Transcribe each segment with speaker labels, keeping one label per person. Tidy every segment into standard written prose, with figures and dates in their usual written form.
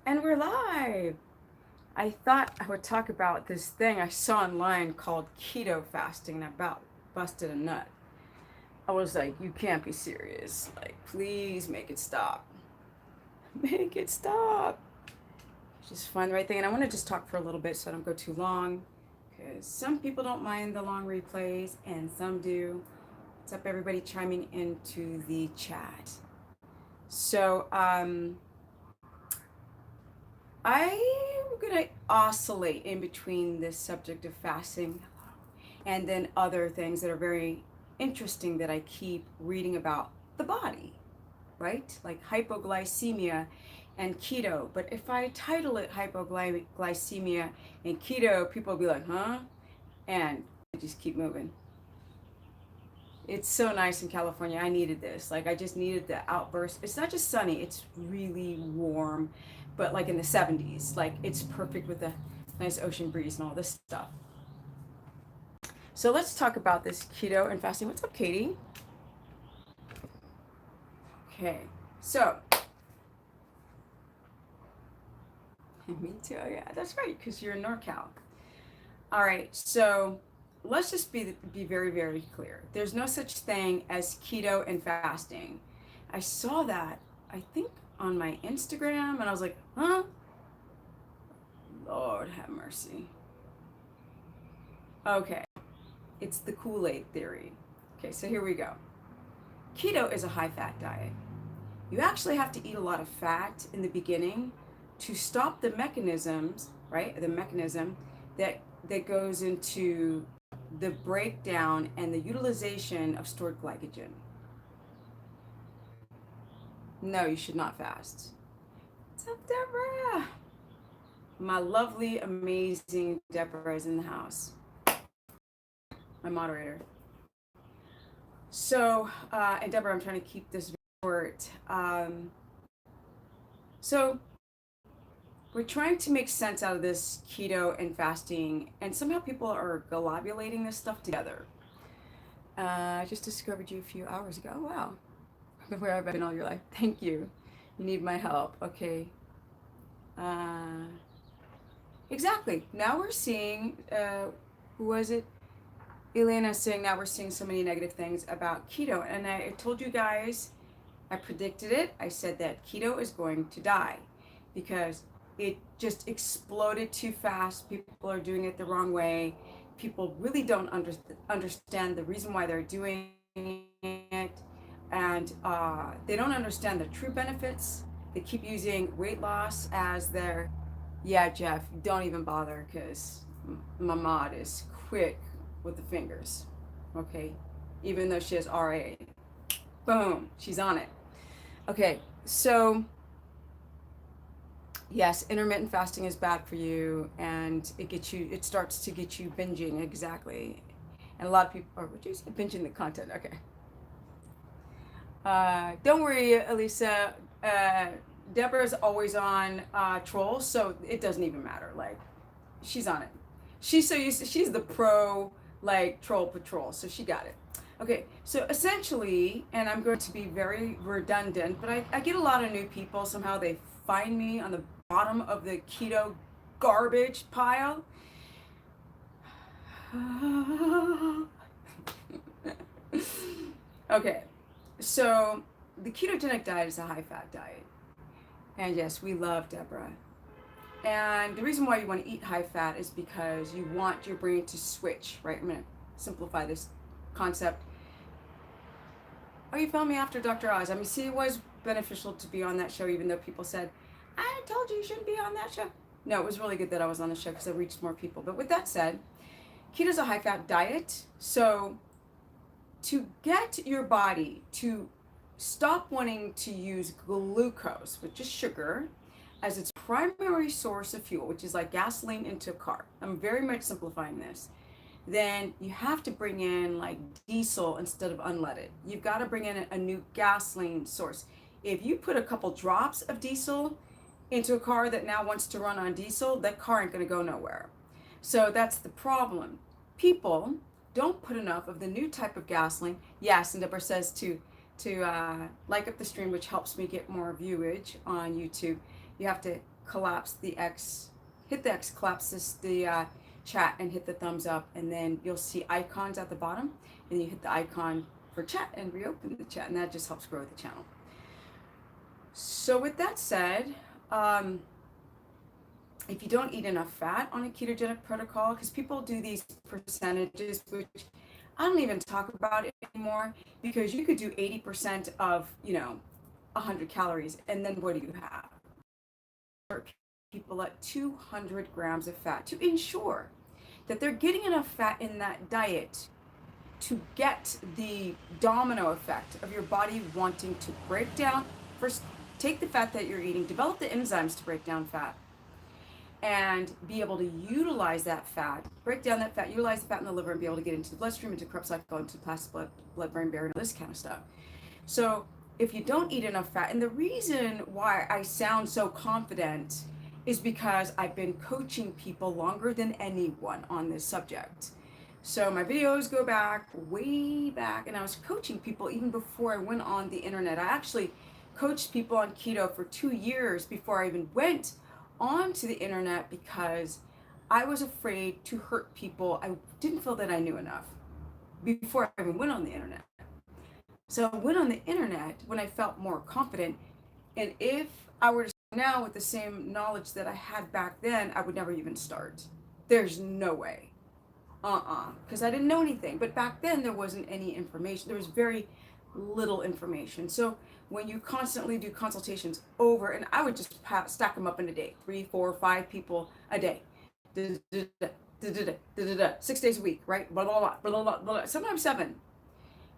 Speaker 1: And we're live. I thought I would talk about this thing I saw online called keto fasting, and I about busted a nut. I was like, you can't be serious. Like, please make it stop. Make it stop. Just find the right thing. And I want to just talk for a little bit so I don't go too long. Because some people don't mind the long replays, and some do. What's up, everybody chiming into the chat? So, I'm gonna oscillate in between this subject of fasting and then other things that are very interesting that I keep reading about the body, right? Like hypoglycemia and keto. But if I title it hypoglycemia and keto, people will be like, huh? And I just keep moving. It's so nice in California. I needed this. Like, I just needed the outburst. It's not just sunny, it's really warm, but like in the 70s. Like, it's perfect with the nice ocean breeze and all this stuff. So, let's talk about this keto and fasting. What's up, Katie? Okay. So, me too. Oh, yeah, that's right, because you're in NorCal. All right. So, let's just be very, very clear. There's no such thing as keto and fasting. I saw that, I think, on my Instagram, and I was like, huh? Lord have mercy. Okay, it's the Kool-Aid theory. Okay, so here we go. Keto is a high-fat diet. You actually have to eat a lot of fat in the beginning to stop the mechanisms, right? The mechanism that goes into the breakdown and the utilization of stored glycogen. No, you should not fast. What's up, Deborah? My lovely, amazing Deborah is in the house. My moderator. So, and Deborah, I'm trying to keep this short. So, we're trying to make sense out of this keto and fasting, and somehow people are globulating this stuff together. I just discovered you a few hours ago. Wow. Where I've been all your life. Thank you. You need my help. Okay. Uh, exactly. Now we're seeing, who was it? Elena saying now we're seeing so many negative things about keto. And I told you guys, I predicted it. I said that keto is going to die because it just exploded too fast. People are doing it the wrong way. People really don't understand the reason why they're doing it. And they don't understand the true benefits. They keep using weight loss as their, yeah, Jeff, don't even bother because my mod is quick with the fingers, okay? Even though she has RA. Boom, she's on it. Okay, so yes, intermittent fasting is bad for you, and it starts to get you binging, exactly. And a lot of people, or would you say binging the content? Okay. Don't worry, Elisa. Deborah's always on Troll, so it doesn't even matter. Like, she's on it. She's so used to, she's the pro, like, Troll Patrol, so she got it. Okay, so essentially, and I'm going to be very redundant, but I get a lot of new people. Somehow they find me on the bottom of the keto garbage pile. Okay, so the ketogenic diet is a high fat diet. And yes, we love Deborah. And the reason why you want to eat high fat is because you want your brain to switch, right? I'm going to simplify this concept. Oh, you found me after Dr. Oz. I mean, see, it was beneficial to be on that show, even though people said, I told you shouldn't be on that show. No, it was really good that I was on the show because I reached more people. But with that said, keto is a high fat diet. So to get your body to stop wanting to use glucose, which is sugar, as its primary source of fuel, which is like gasoline into a car. I'm very much simplifying this. Then you have to bring in like diesel instead of unleaded. You've got to bring in a new gasoline source. If you put a couple drops of diesel into a car that now wants to run on diesel, that car ain't going to go nowhere. So that's the problem. People don't put enough of the new type of gasoline. Yes, and Deborah says to like up the stream, which helps me get more viewage on YouTube. You have to collapse the X, hit the X, collapse the chat and hit the thumbs up, and then you'll see icons at the bottom, and you hit the icon for chat and reopen the chat, and that just helps grow the channel. So with that said, if you don't eat enough fat on a ketogenic protocol, because people do these percentages, which I don't even talk about it anymore, because you could do 80% of, 100 calories, and then what do you have? People at 200 grams of fat to ensure that they're getting enough fat in that diet to get the domino effect of your body wanting to break down. First, take the fat that you're eating, develop the enzymes to break down fat, and be able to utilize that fat, break down that fat, utilize the fat in the liver, and be able to get into the bloodstream, into Krebs cycle, into plastic blood-brain barrier, and this kind of stuff. So if you don't eat enough fat, and the reason why I sound so confident is because I've been coaching people longer than anyone on this subject. So my videos go back, way back, and I was coaching people even before I went on the internet. I actually coached people on keto for 2 years before I even went onto the internet, because I was afraid to hurt people. I didn't feel that I knew enough before I even went on the internet. So I went on the internet when I felt more confident, and if I were to start now with the same knowledge that I had back then, I would never even start. There's no way. Because I didn't know anything. But back then there wasn't any information. There was very little information. So when you constantly do consultations over, and I would just stack them up in a day, 3, 4, 5 people a day, 6 days a week, right? Blah, blah, blah, blah, blah, blah, sometimes 7.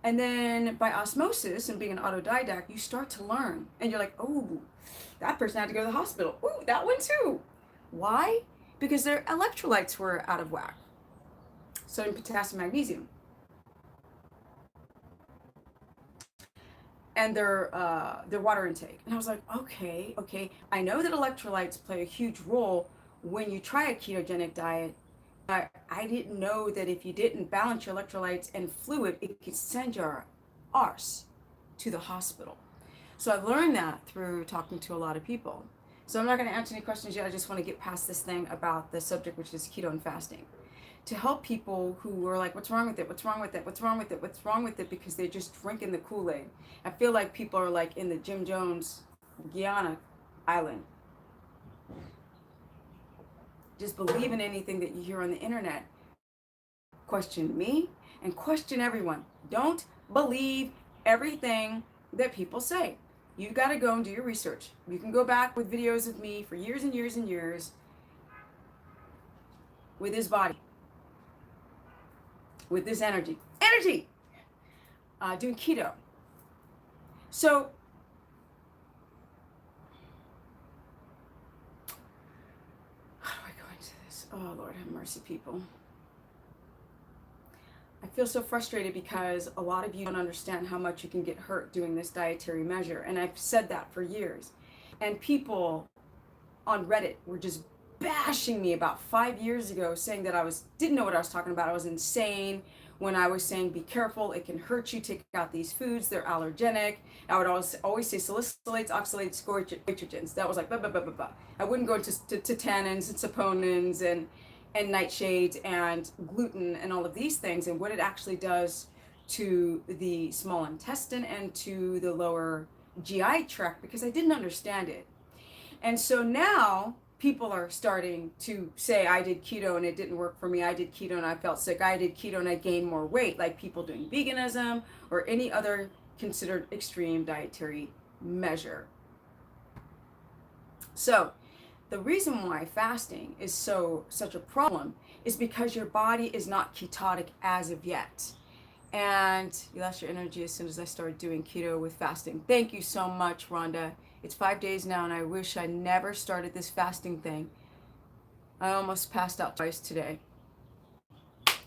Speaker 1: And then by osmosis and being an autodidact, you start to learn. And you're like, oh, that person had to go to the hospital. Oh, that one too. Why? Because their electrolytes were out of whack. Sodium, potassium, magnesium. And their water intake. And I was like, okay. I know that electrolytes play a huge role when you try a ketogenic diet. But I didn't know that if you didn't balance your electrolytes and fluid, it could send your arse to the hospital. So I learned that through talking to a lot of people. So I'm not going to answer any questions yet. I just want to get past this thing about the subject, which is keto and fasting, to help people who are like, what's wrong with it? What's wrong with it? What's wrong with it? What's wrong with it? Because they're just drinking the Kool-Aid. I feel like people are like in the Jim Jones Guyana island. Just believe in anything that you hear on the internet. Question me and question everyone. Don't believe everything that people say. You got to go and do your research. You can go back with videos of me for years and years and years with his body, with this energy, doing keto. So oh, Lord have mercy, people. I feel so frustrated because a lot of you don't understand how much you can get hurt doing this dietary measure. And I've said that for years. And people on Reddit were just bashing me about 5 years ago, saying that I didn't know what I was talking about. I was insane when I was saying, be careful, it can hurt you, take out these foods, they're allergenic. I would always say salicylates, oxalates, goitrogens. That was like, blah, blah, blah, blah, blah. I wouldn't go into tannins and saponins and nightshades and gluten and all of these things, and what it actually does to the small intestine and to the lower GI tract, because I didn't understand it. And so now people are starting to say, I did keto and it didn't work for me. I did keto and I felt sick. I did keto and I gained more weight, like people doing veganism or any other considered extreme dietary measure. So the reason why fasting is such a problem is because your body is not ketotic as of yet. And you lost your energy as soon as I started doing keto with fasting. Thank you so much, Rhonda. It's 5 days now, and I wish I never started this fasting thing. I almost passed out twice today. That's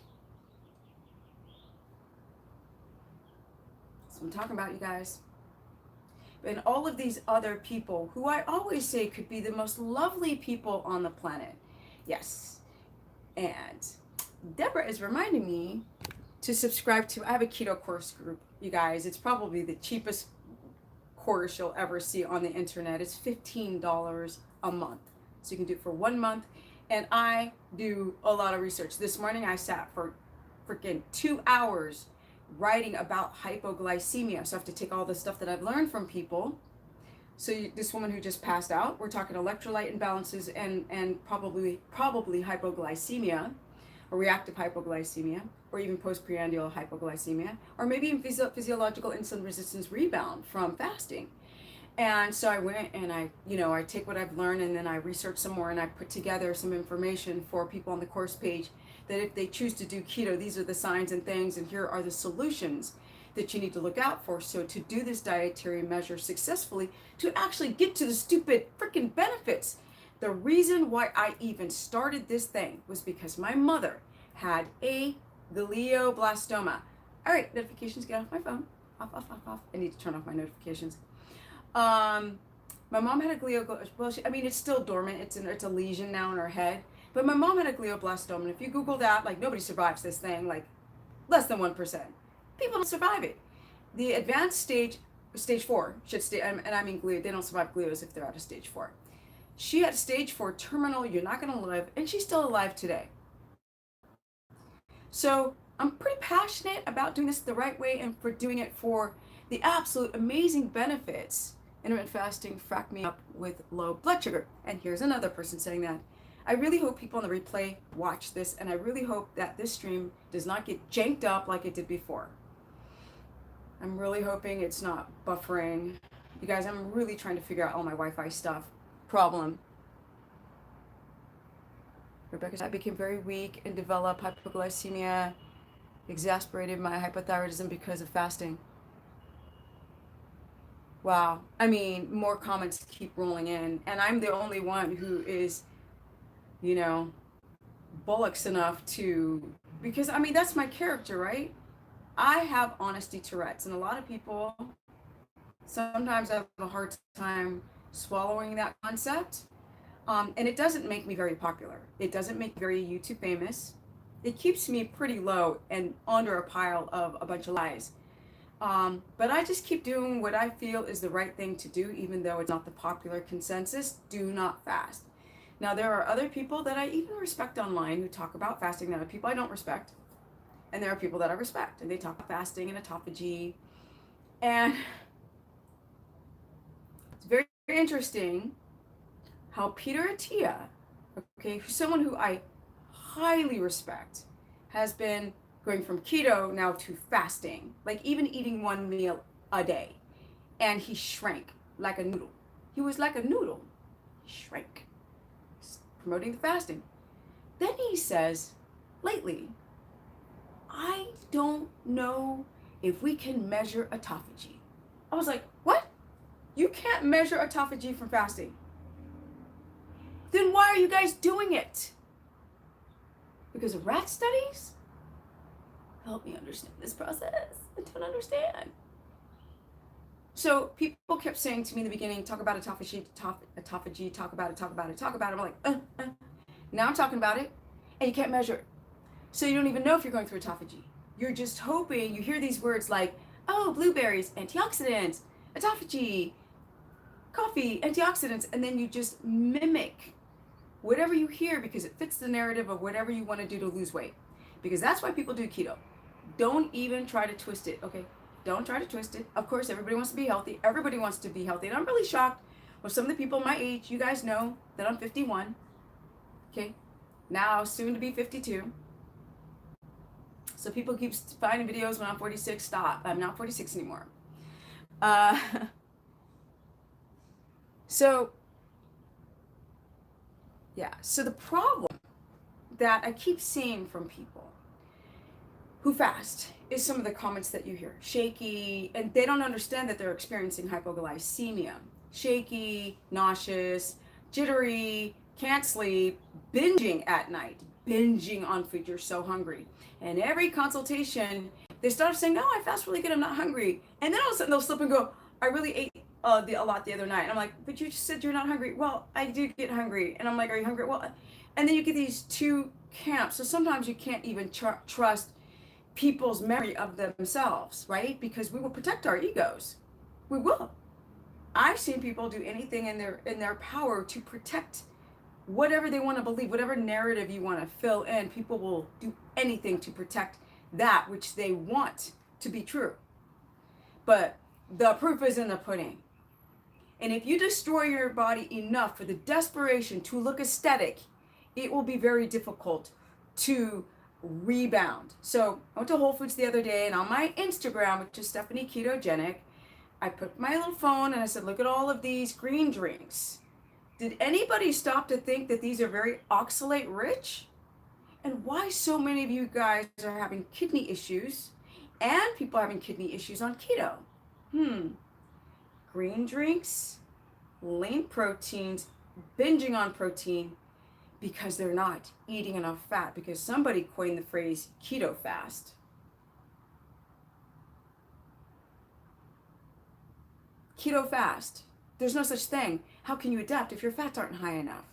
Speaker 1: what I'm talking about, you guys. And all of these other people who I always say could be the most lovely people on the planet. Yes. And Deborah is reminding me to subscribe to, I have a keto course group, you guys. It's probably the cheapest course you'll ever see on the internet. It's $15 a month. So you can do it for 1 month. And I do a lot of research. This morning I sat for freaking 2 hours writing about hypoglycemia. So I have to take all the stuff that I've learned from people. So this woman who just passed out, we're talking electrolyte imbalances and probably hypoglycemia, or reactive hypoglycemia, or even postprandial hypoglycemia, or maybe even physiological insulin resistance rebound from fasting. And so I went and I take what I've learned, and then I research some more, and I put together some information for people on the course page that if they choose to do keto, these are the signs and things, and here are the solutions that you need to look out for. So to do this dietary measure successfully, to actually get to the stupid freaking benefits. The reason why I even started this thing was because my mother had a glioblastoma. All right, notifications, get off my phone. Off. I need to turn off my notifications. My mom had a glioblastoma. It's still dormant. It's a lesion now in her head. But my mom had a glioblastoma, and if you Google that, like, nobody survives this thing, like less than 1%. People don't survive it. The advanced stage 4, should stay, and I mean glio, they don't survive glios if they're out of stage 4. She had stage 4 terminal, you're not gonna live, and she's still alive today. So I'm pretty passionate about doing this the right way and for doing it for the absolute amazing benefits. Intermittent fasting fracked me up with low blood sugar. And here's another person saying that. I really hope people on the replay watch this, and I really hope that this stream does not get janked up like it did before. I'm really hoping it's not buffering. You guys, I'm really trying to figure out all my Wi-Fi stuff. Problem. Rebecca said, I became very weak and developed hypoglycemia, exacerbated my hypothyroidism because of fasting. Wow. I mean, more comments keep rolling in, and I'm the only one who is, bullocks enough to, because that's my character, right? I have honesty Tourette's, and a lot of people sometimes have a hard time swallowing that concept. And it doesn't make me very popular. It doesn't make me very YouTube famous. It keeps me pretty low and under a pile of a bunch of lies. But I just keep doing what I feel is the right thing to do, even though it's not the popular consensus. Do not fast. Now, there are other people that I even respect online who talk about fasting. There are people I don't respect. And there are people that I respect, and they talk about fasting and autophagy. And it's very, very interesting how Peter Attia, who's someone who I highly respect, has been going from keto now to fasting, like even eating one meal a day. And he shrank like a noodle. He was like a noodle. He shrank. Promoting the fasting. Then he says, lately, I don't know if we can measure autophagy. I was like, what? You can't measure autophagy from fasting. Then why are you guys doing it? Because of rat studies? Help me understand this process. I don't understand. So people kept saying to me in the beginning, talk about autophagy, talk about it. I'm like, Now I'm talking about it, and you can't measure it. So you don't even know if you're going through autophagy. You're just hoping, you hear these words like, oh, blueberries, antioxidants, autophagy, coffee, antioxidants, and then you just mimic whatever you hear because it fits the narrative of whatever you want to do to lose weight. Because that's why people do keto. Don't even try to twist it, okay? Don't try to twist it. Of course, everybody wants to be healthy. Everybody wants to be healthy. And I'm really shocked with some of the people my age. You guys know that I'm 51, okay? Now, soon to be 52. So people keep finding videos when I'm 46. Stop. I'm not 46 anymore. So the problem that I keep seeing from people who fast is some of the comments that you hear. Shaky, and they don't understand that they're experiencing hypoglycemia. Shaky, nauseous, jittery, can't sleep, binging at night, binging on food. You're so hungry. And every consultation, they start saying, no, I fast really good, I'm not hungry. And then all of a sudden they'll slip and go, I really ate a lot the other night. And I'm like, but you just said you're not hungry. Well, I do get hungry. And I'm like, are you hungry? Well, and then you get these two camps. So sometimes you can't even trust people's memory of themselves, right? Because we will protect our egos. We will. I've seen people do anything in their power to protect whatever they want to believe, whatever narrative you want to fill in. People will do anything to protect that which they want to be true. But the proof is in the pudding. And if you destroy your body enough for the desperation to look aesthetic, it will be very difficult to rebound. So I went to Whole Foods the other day, and on my Instagram, which is Stephanie Ketogenic, I put my little phone and I said, look at all of these green drinks. Did anybody stop to think that these are very oxalate rich? And why so many of you guys are having kidney issues and people having kidney issues on keto? Green drinks, lean proteins, binging on protein because they're not eating enough fat, because somebody coined the phrase keto fast. Keto fast. There's no such thing. How can you adapt if your fats aren't high enough?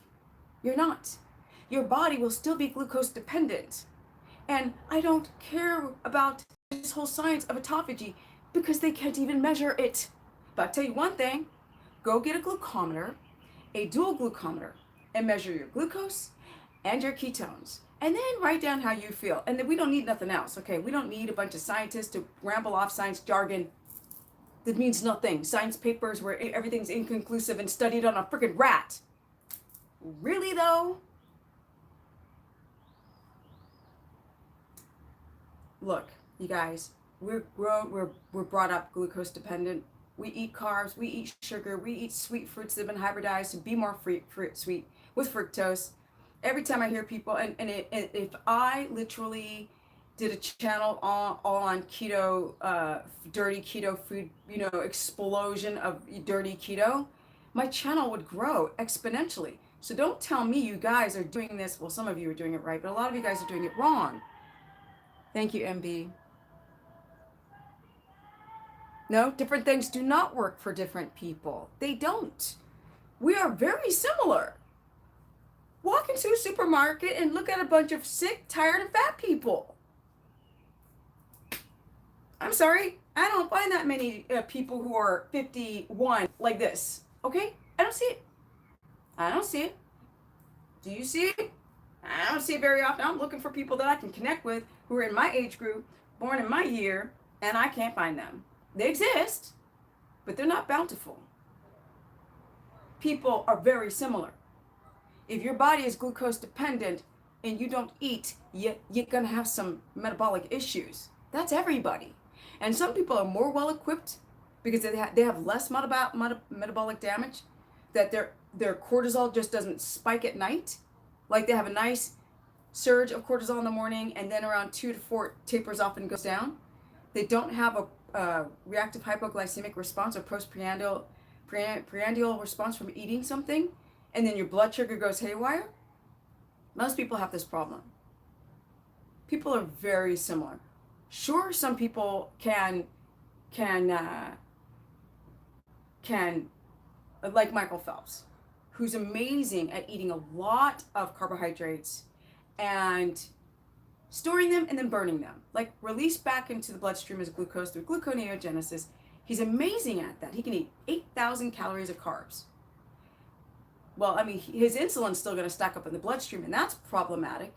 Speaker 1: You're not. Your body will still be glucose dependent. And I don't care about this whole science of autophagy because they can't even measure it. But I'll tell you one thing, go get a glucometer, a dual glucometer, and measure your glucose and your ketones. And then write down how you feel. And then we don't need nothing else, okay? We don't need a bunch of scientists to ramble off science jargon that means nothing. Science papers where everything's inconclusive and studied on a freaking rat. Really though? Look, you guys, we're brought up glucose dependent. We eat carbs, we eat sugar, we eat sweet fruits that have been hybridized to be more sweet with fructose. Every time I hear people, if I literally did a channel all on keto, dirty keto food, explosion of dirty keto, my channel would grow exponentially. So don't tell me you guys are doing this. Well, some of you are doing it right, but a lot of you guys are doing it wrong. Thank you, MB. No, different things do not work for different people. They don't. We are very similar. Walk into a supermarket and look at a bunch of sick, tired, and fat people. I'm sorry, I don't find that many people who are 51 like this, okay? I don't see it. I don't see it. Do you see it? I don't see it very often. I'm looking for people that I can connect with who are in my age group, born in my year, and I can't find them. They exist, but they're not bountiful. People are very similar. If your body is glucose dependent and you don't eat, you're gonna have some metabolic issues. That's everybody. And some people are more well equipped because they have less metabolic damage, that their cortisol just doesn't spike at night. Like they have a nice surge of cortisol in the morning and then around 2 to 4 tapers off and goes down. They don't have a reactive hypoglycemic response or postprandial response from eating something, and then your blood sugar goes haywire. Most people have this problem. People are very similar. Sure, some people can like Michael Phelps, who's amazing at eating a lot of carbohydrates and storing them and then burning them, like release back into the bloodstream as glucose through gluconeogenesis. He's amazing at that. He can eat 8,000 calories of carbs. Well, I mean, his insulin's still going to stack up in the bloodstream, and that's problematic.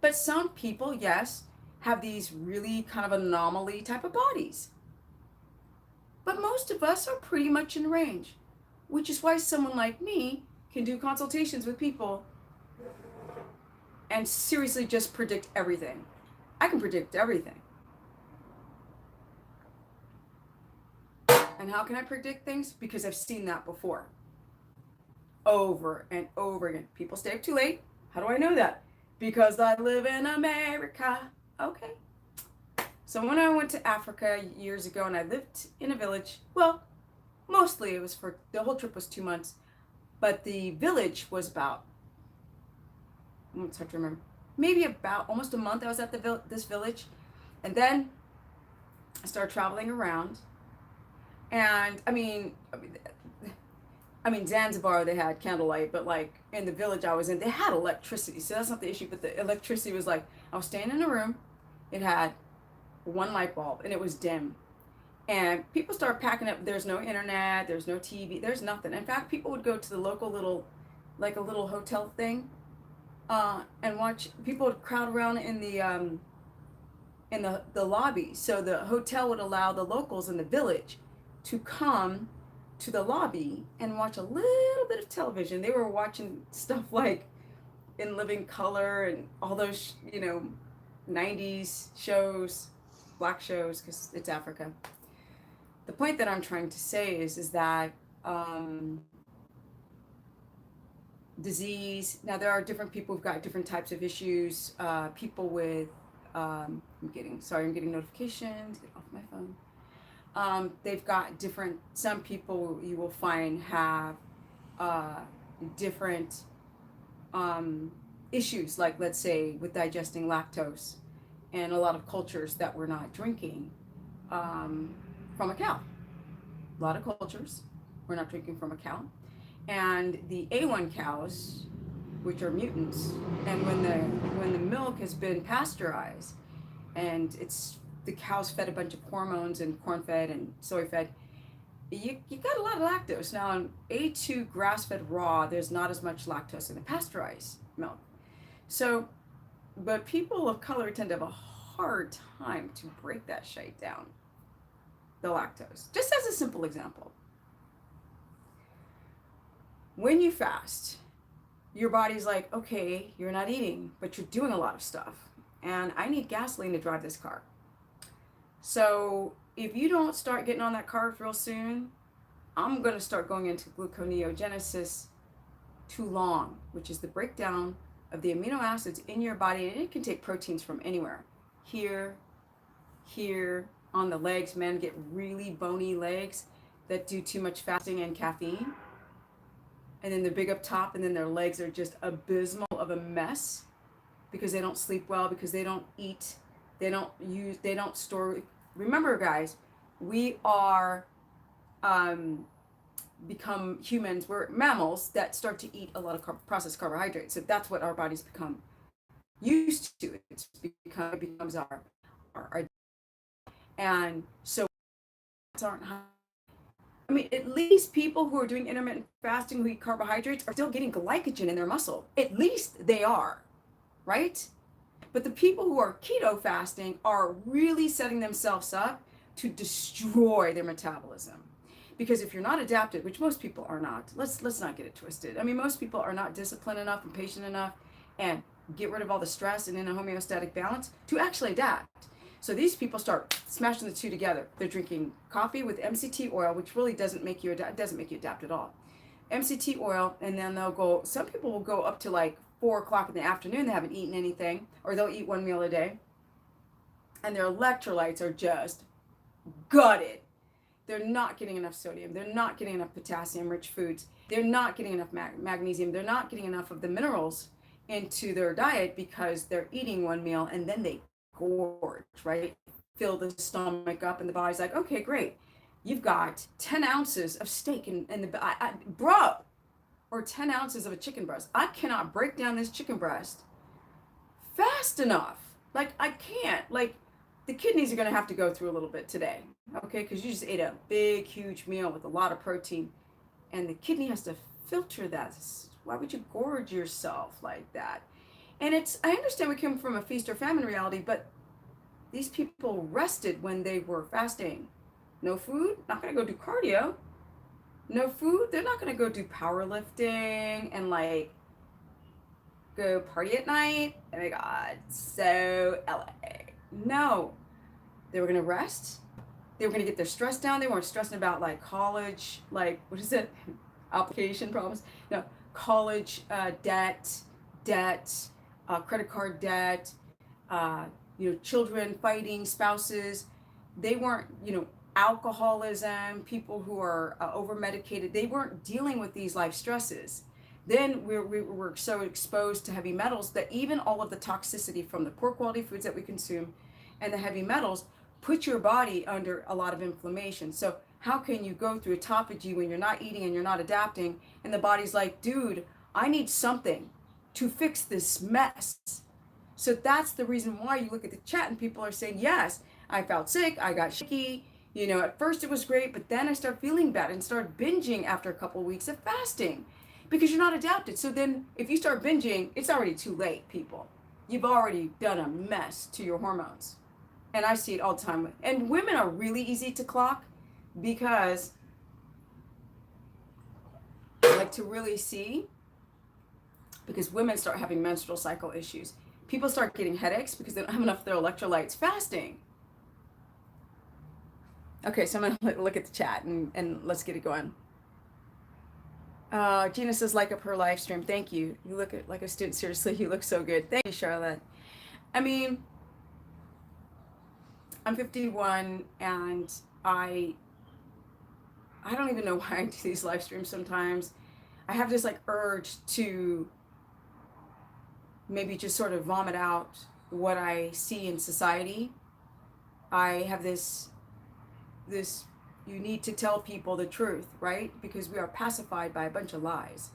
Speaker 1: But some people, yes, have these really kind of anomaly type of bodies. But most of us are pretty much in range, which is why someone like me can do consultations with people and seriously just predict everything. I can predict everything. And how can I predict things? Because I've seen that before. Over and over again. People stay up too late. How do I know that? Because I live in America. Okay. So when I went to Africa years ago and I lived in a village, well, mostly it was the whole trip was 2 months, but the village was about, it's hard to remember, maybe about almost a month I was at this village. And then I started traveling around. And I mean, Zanzibar, they had candlelight, but like in the village I was in, they had electricity. So that's not the issue, but the electricity was like, I was staying in a room, it had one light bulb and it was dim. And people start packing up. There's no internet, there's no TV, there's nothing. In fact, people would go to the local little, like a little hotel thing, and watch. People would crowd around in the lobby. So the hotel would allow the locals in the village to come to the lobby and watch a little bit of television. They were watching stuff like In Living Color and all those, 90s shows, black shows, because it's Africa. The point that I'm trying to say is that disease. Now there are different people who've got different types of issues. People with I'm getting notifications. Get off my phone. They've got different. Some people you will find have different issues, like let's say with digesting lactose, and a lot of cultures that we're not drinking from a cow. A lot of cultures we're not drinking from a cow, and the A1 cows, which are mutants, and when the milk has been pasteurized, and it's the cows fed a bunch of hormones and corn fed and soy fed, you got a lot of lactose. Now on A2 grass fed raw, there's not as much lactose in the pasteurized milk. So, but people of color tend to have a hard time to break that shit down, the lactose. Just as a simple example. When you fast, your body's like, okay, you're not eating, but you're doing a lot of stuff. And I need gasoline to drive this car. So if you don't start getting on that carbs real soon, I'm going to start going into gluconeogenesis too long, which is the breakdown of the amino acids in your body. And it can take proteins from anywhere. Here, on the legs. Men get really bony legs that do too much fasting and caffeine. And then they're big up top, and then their legs are just abysmal of a mess because they don't sleep well, because they don't eat, they don't store. Remember, guys, we are become humans. We're mammals that start to eat a lot of processed carbohydrates. So that's what our bodies become used to. It becomes our and so aren't high. I mean, at least people who are doing intermittent fasting who eat carbohydrates are still getting glycogen in their muscle. At least they are, right? But the people who are keto fasting are really setting themselves up to destroy their metabolism. Because if you're not adapted, which most people are not, let's not get it twisted. I mean, most people are not disciplined enough and patient enough and get rid of all the stress and in a homeostatic balance to actually adapt. So these people start smashing the two together. They're drinking coffee with MCT oil, which really doesn't make you adapt at all. MCT oil, and then some people will go up to like 4 o'clock in the afternoon. They haven't eaten anything, or they'll eat one meal a day. And their electrolytes are just gutted. They're not getting enough sodium. They're not getting enough potassium-rich foods. They're not getting enough magnesium. They're not getting enough of the minerals into their diet because they're eating one meal and then they gorge, right? Fill the stomach up, and the body's like, okay, great. You've got 10 ounces of steak in the bro, or 10 ounces of a chicken breast. I cannot break down this chicken breast fast enough. Like, I can't. Like, the kidneys are going to have to go through a little bit today, okay? Because you just ate a big, huge meal with a lot of protein, and the kidney has to filter that. Why would you gorge yourself like that? And I understand we come from a feast or famine reality, but these people rested when they were fasting. No food, not going to go do cardio. No food, they're not going to go do powerlifting and like go party at night. Oh my God, so LA. No, they were going to rest. They were going to get their stress down. They weren't stressing about like college, like, what is it? Application problems. No, college debt, credit card debt, children fighting, spouses. They weren't, alcoholism, people who are over-medicated. They weren't dealing with these life stresses. Then we were so exposed to heavy metals that even all of the toxicity from the poor quality foods that we consume and the heavy metals put your body under a lot of inflammation. So how can you go through autophagy when you're not eating and you're not adapting, and the body's like, dude, I need something to fix this mess. So that's the reason why you look at the chat and people are saying, yes, I felt sick, I got shaky, You know, at first it was great, but then I started feeling bad and started binging after a couple of weeks of fasting because you're not adapted. So then if you start binging, it's already too late, people. You've already done a mess to your hormones. And I see it all the time. And women are really easy to clock because I like to really see, because women start having menstrual cycle issues. People start getting headaches because they don't have enough of their electrolytes fasting. Okay, so I'm going to look at the chat and let's get it going. Gina says, like up her live stream. Thank you. You look like a student. Seriously, you look so good. Thank you, Charlotte. I mean, I'm 51 and I don't even know why I do these live streams sometimes. I have this like urge to maybe just sort of vomit out what I see in society. I have this you need to tell people the truth, right? Because we are pacified by a bunch of lies.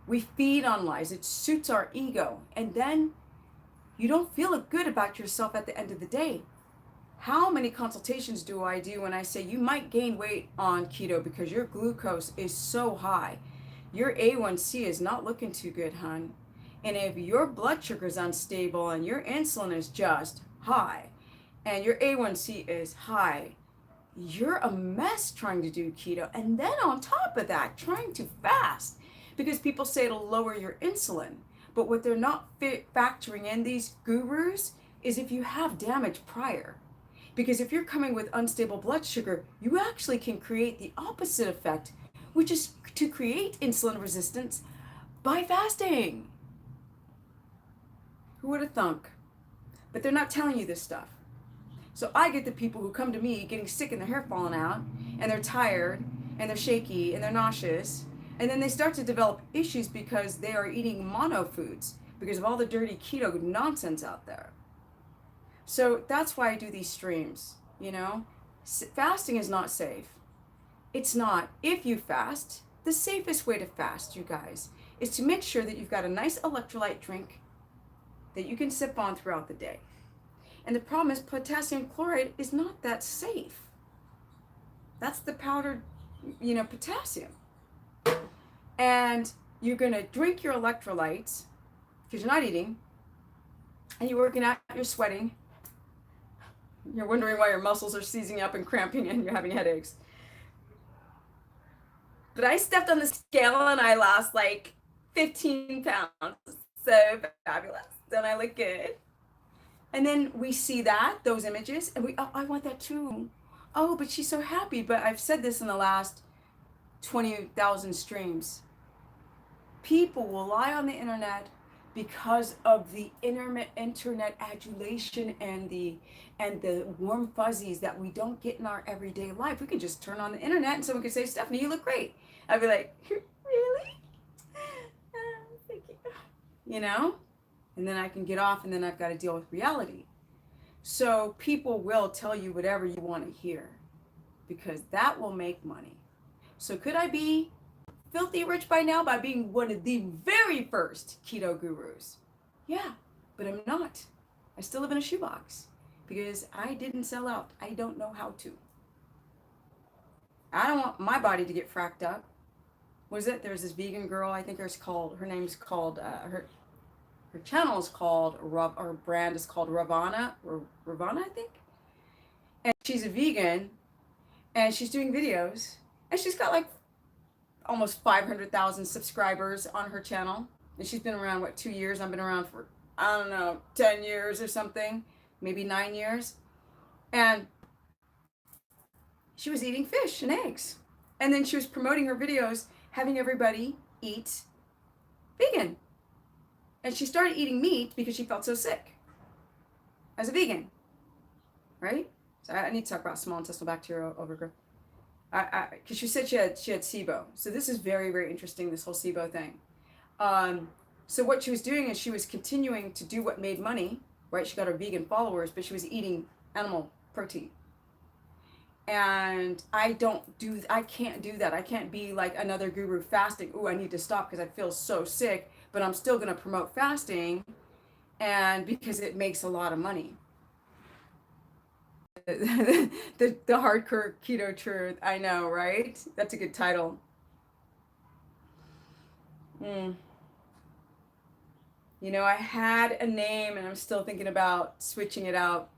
Speaker 1: We feed on lies. It suits our ego. And then you don't feel good about yourself at the end of the day. How many consultations do I do when I say you might gain weight on keto because your glucose is so high? Your A1C is not looking too good, hun. And if your blood sugar is unstable and your insulin is just high and your A1C is high, you're a mess trying to do keto. And then on top of that, trying to fast, because people say it'll lower your insulin. But what they're not factoring in, these gurus, is if you have damage prior. Because if you're coming with unstable blood sugar, you actually can create the opposite effect, which is to create insulin resistance by fasting. Who would have thunk? But they're not telling you this stuff. So I get the people who come to me getting sick and their hair falling out, and they're tired, and they're shaky, and they're nauseous, and then they start to develop issues because they are eating mono foods because of all the dirty keto nonsense out there. So that's why I do these streams, you know. Fasting is not safe. It's not. If you fast, the safest way to fast, you guys, is to make sure that you've got a nice electrolyte drink that you can sip on throughout the day. And the problem is potassium chloride is not that safe. That's the powdered, potassium. And you're going to drink your electrolytes because you're not eating, and you're working out, you're sweating. You're wondering why your muscles are seizing up and cramping and you're having headaches. But I stepped on the scale and I lost like 15 pounds. So fabulous. Don't I look good? And then we see those images, and I want that too. Oh, but she's so happy. But I've said this in the last 20,000 streams. People will lie on the internet because of the internet adulation and the warm fuzzies that we don't get in our everyday life. We can just turn on the internet and someone can say, Stephanie, you look great. I'd be like, really? Thank you. And then I can get off, and then I've got to deal with reality. So people will tell you whatever you want to hear because that will make money. So could I be filthy rich by now by being one of the very first keto gurus? Yeah, but I'm not. I still live in a shoebox because I didn't sell out. I don't know how to. I don't want my body to get fracked up. What is it? There's this vegan girl, I think her name's called, her channel is called, or brand is called Ravana, I think. And she's a vegan, and she's doing videos, and she's got like almost 500,000 subscribers on her channel. And she's been around, 2 years? I've been around for, 10 years or something, maybe 9 years. And she was eating fish and eggs. And then she was promoting her videos, having everybody eat vegan. And she started eating meat because she felt so sick as a vegan, right? So I need to talk about small intestinal bacterial overgrowth. Because she said she had SIBO. So this is very, very interesting, this whole SIBO thing. So what she was doing is she was continuing to do what made money, right? She got her vegan followers, but she was eating animal protein. And I can't do that. I can't be like another guru fasting. Oh, I need to stop because I feel so sick, but I'm still going to promote fasting, and because it makes a lot of money. the hardcore keto truth. I know, right? That's a good title. Mm. You know, I had a name and I'm still thinking about switching it out.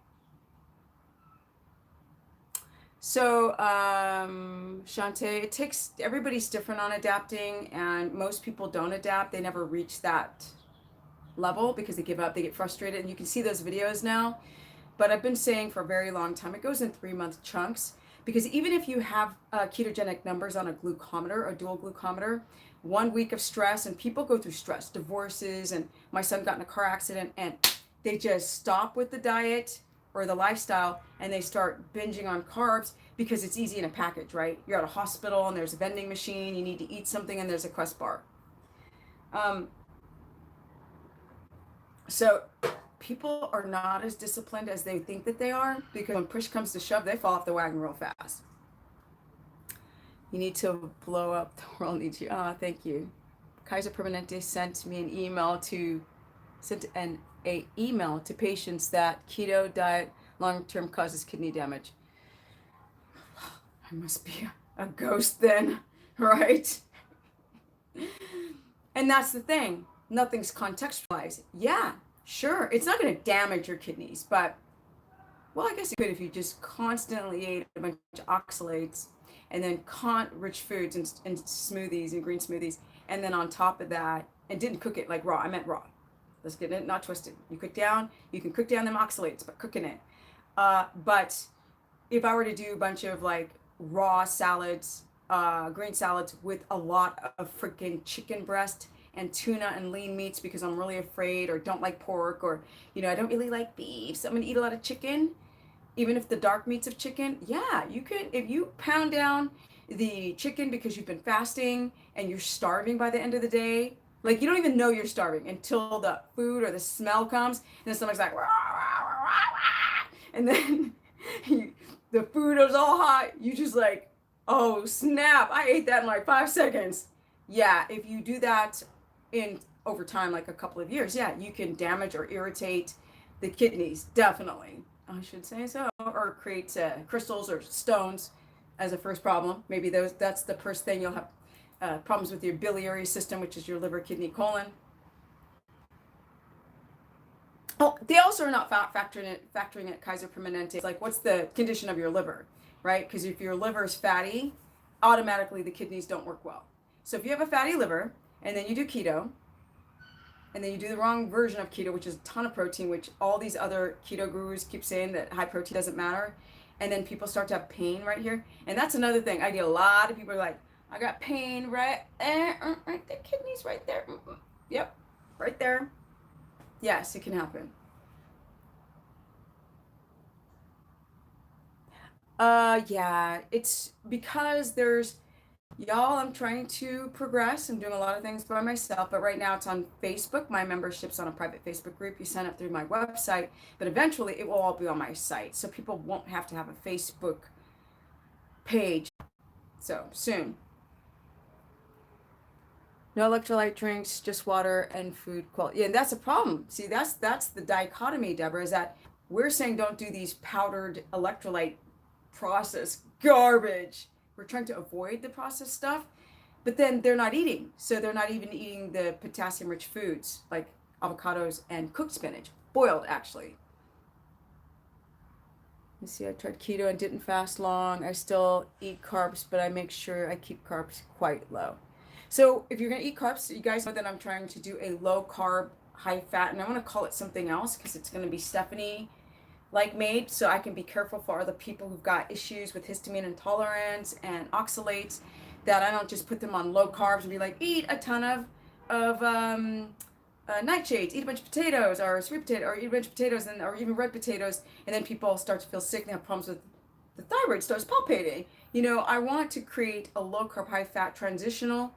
Speaker 1: So, Shantae, it takes, everybody's different on adapting, and most people don't adapt. They never reach that level because they give up, they get frustrated, and you can see those videos now. But I've been saying for a very long time, it goes in 3-month chunks, because even if you have ketogenic numbers on a glucometer, a dual glucometer, 1 week of stress, and people go through stress, divorces, and my son got in a car accident, and they just stop with the diet or the lifestyle and they start binging on carbs because it's easy in a package, right? You're at a hospital and there's a vending machine, you need to eat something, and there's a Quest bar. Um, so people are not as disciplined as they think that they are, because when push comes to shove, they fall off the wagon real fast. You need to blow up, the world needs you. Ah, thank you. Kaiser Permanente sent me an email to sent an a email to patients that keto diet long-term causes kidney damage. I must be a ghost then, right? And that's the thing. Nothing's contextualized. Yeah, sure. It's not going to damage your kidneys, but, well, I guess it could if you just constantly ate a bunch of oxalates and then rich foods and smoothies and green smoothies. And then on top of that, and didn't cook it like raw. I meant raw. Let's get it not twisted. You can cook down them oxalates, but cooking it. But if I were to do a bunch of like raw salads, green salads with a lot of freaking chicken breast and tuna and lean meats, because I'm really afraid or don't like pork, or, you know, I don't really like beef, so I'm gonna eat a lot of chicken, even if the dark meats of chicken. Yeah, you can, if you pound down the chicken because you've been fasting and you're starving by the end of the day, like you don't even know you're starving until the food or the smell comes, and the stomach's like, rah, rah, rah, rah, and then the food is all hot. You just like, oh snap, I ate that in like 5 seconds. Yeah, if you do that in over time, like a couple of years, yeah, you can damage or irritate the kidneys, definitely. I should say so, or create crystals or stones as a first problem. Maybe that's the first thing you'll have problems with your biliary system, which is your liver, kidney, colon. Oh, they also are not factoring it Kaiser Permanente. Like, what's the condition of your liver, right? Because if your liver is fatty, automatically the kidneys don't work well. So if you have a fatty liver and then you do keto, and then you do the wrong version of keto, which is a ton of protein, which all these other keto gurus keep saying that high protein doesn't matter, and then people start to have pain right here. And that's another thing. I get a lot of people are like, I got pain right there, right there, kidneys right there. Yep, right there. Yes, it can happen. Yeah, it's because y'all, I'm trying to progress. I'm doing a lot of things by myself, but right now it's on Facebook. My membership's on a private Facebook group. You sign up through my website, but eventually it will all be on my site. So people won't have to have a Facebook page. So soon. No electrolyte drinks, just water and food quality. Yeah, and that's a problem. See, that's the dichotomy, Deborah, is that we're saying don't do these powdered electrolyte processed garbage. We're trying to avoid the processed stuff, but then they're not eating. So they're not even eating the potassium rich foods like avocados and cooked spinach, boiled actually. You see, I tried keto and didn't fast long. I still eat carbs, but I make sure I keep carbs quite low. So if you're going to eat carbs, you guys know that I'm trying to do a low carb, high fat, and I want to call it something else because it's going to be Stephanie like made, so I can be careful for other people who've got issues with histamine intolerance and oxalates, that I don't just put them on low carbs and be like, eat a ton of nightshades, eat a bunch of potatoes or sweet potato, or eat a bunch of potatoes or even red potatoes, and then people start to feel sick and have problems with the thyroid starts palpating. You know, I want to create a low carb, high fat transitional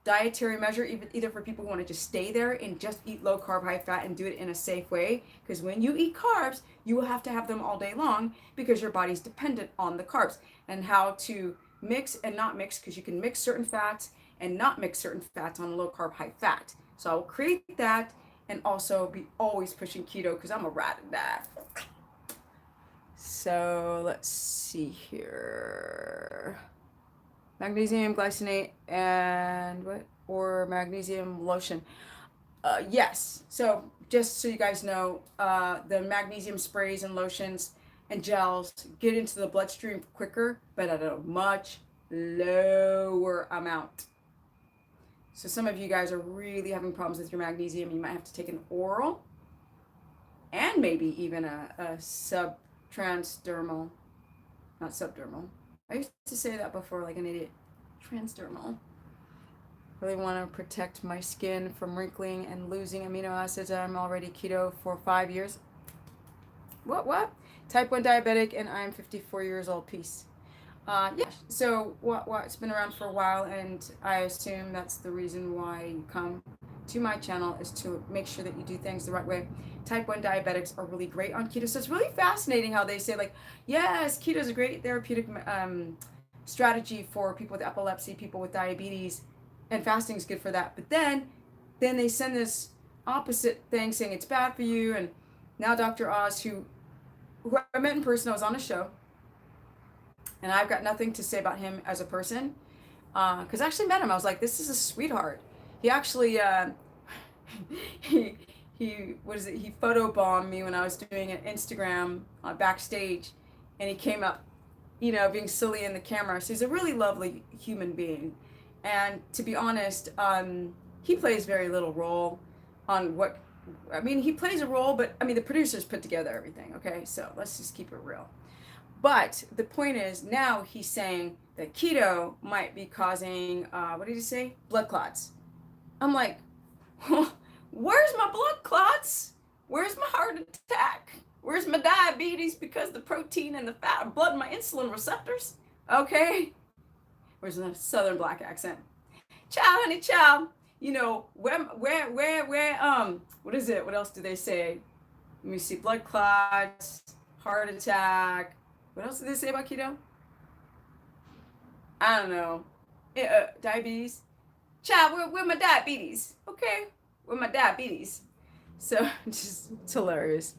Speaker 1: dietary measure, either for people who want to just stay there and just eat low carb, high fat and do it in a safe way. Because when you eat carbs, you will have to have them all day long because your body's dependent on the carbs, and how to mix and not mix, because you can mix certain fats and not mix certain fats on low carb, high fat. So I will create that and also be always pushing keto because I'm a rat at that. So let's see here. Magnesium glycinate and what? Or magnesium lotion. Yes. So just so you guys know, the magnesium sprays and lotions and gels get into the bloodstream quicker, but at a much lower amount. So some of you guys are really having problems with your magnesium. You might have to take an oral and maybe even a subtransdermal, not subdermal. I used to say that before like an idiot. Transdermal. Really want to protect my skin from wrinkling and losing amino acids. I'm already keto for 5 years. What? Type 1 diabetic and I'm 54 years old. Peace. Yeah, so it's been around for a while, and I assume that's the reason why you come to my channel, is to make sure that you do things the right way. Type 1 diabetics are really great on keto. So it's really fascinating how they say, like, yes, keto is a great therapeutic strategy for people with epilepsy, people with diabetes, and fasting is good for that. But then they send this opposite thing saying it's bad for you. And now Dr. Oz, who I met in person, I was on a show, and I've got nothing to say about him as a person, because I actually met him. I was like, this is a sweetheart. He actually he what is it? He photobombed me when I was doing an Instagram backstage, and he came up, being silly in the camera. So he's a really lovely human being, and to be honest, he plays very little role on what. I mean, he plays a role, but I mean, the producers put together everything. Okay, so let's just keep it real. But the point is, now he's saying that keto might be causing, what did he say? Blood clots. I'm like, where's my blood clots? Where's my heart attack? Where's my diabetes because the protein and the fat are blood my insulin receptors? Okay. Where's the southern black accent? Ciao, honey, ciao. What is it? What else do they say? Let me see. Blood clots, heart attack. What else did they say about keto? I don't know. Diabetes. Child, where my diabetes? Okay, where my diabetes? So it's hilarious.